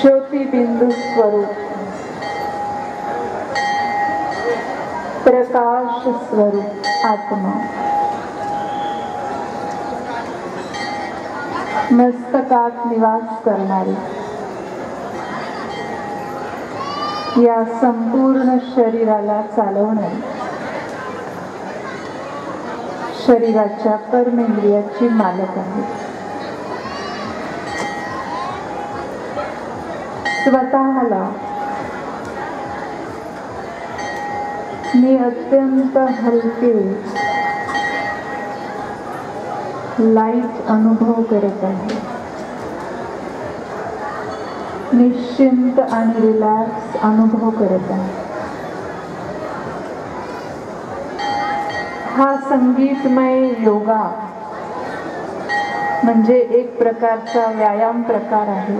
ज्योतिबिंदु स्वरूप, प्रकाश स्वरूप आत्मा, मस्तकात निवास करणारी, या संपूर्ण शरीराला चालवणारी, शरीराच्या कर्मेंद्रियाची मालक आहे. स्वतःला मी अत्यंत हलके लाईट अनुभव करत आहे. निश्चिंत आणि रिलॅक्स अनुभव करत आहे. हा संगीतमय योगा म्हणजे एक प्रकारचा व्यायाम प्रकार आहे,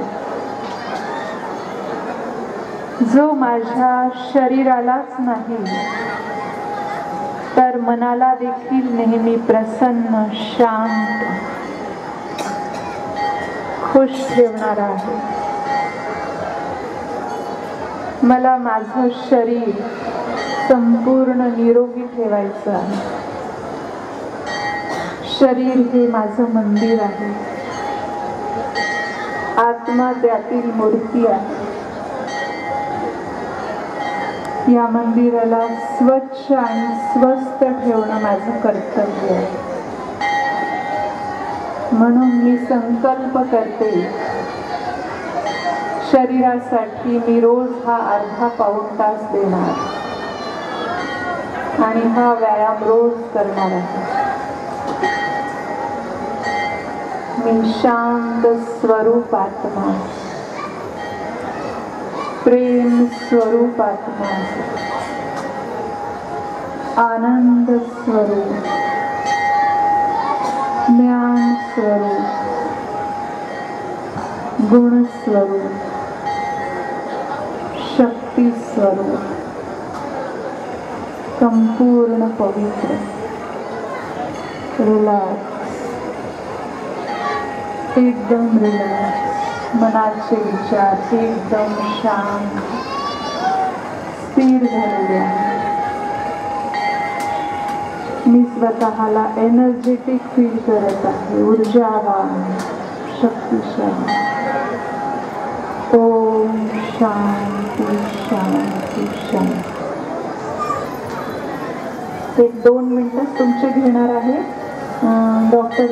जो माझ्या शरीरालाच नाही तर मनाला देखील नेहमी प्रसन्न, शांत, खुश ठेवणारा आहे. मला माझं शरीर संपूर्ण निरोगी ठेवायचं आहे. शरीर हे माझं मंदिर आहे. आत्मा त्यातील मूर्ती आहे. या मंदिराला स्वच्छ आणि स्वस्थ ठेवणं माझं कर्तव्य आहे. म्हणून मी संकल्प करते, शरीरासाठी मी रोज हा अर्धा पाऊण तास देणार आणि हा व्यायाम रोज करणार आहे. मी शांत स्वरूप आत्मा, प्रेम स्वरूप आत्मा, आनंद स्वरूप, ज्ञान स्वरूप, गुण स्वरूप, शक्ती स्वरूप, संपूर्ण पवित्र, रिलॅक्स, एकदम रिलॅक्स. मनाचे विचार एकदम शांत, स्थिर झालेले आहेत. मी स्वतःला एनर्जेटिक फील करत आहे, ऊर्जावान, शक्तिशाली. ओम शांती शांती शांती. 1-2 मिनिटं तुमचे घेणार आहे. डॉक्टर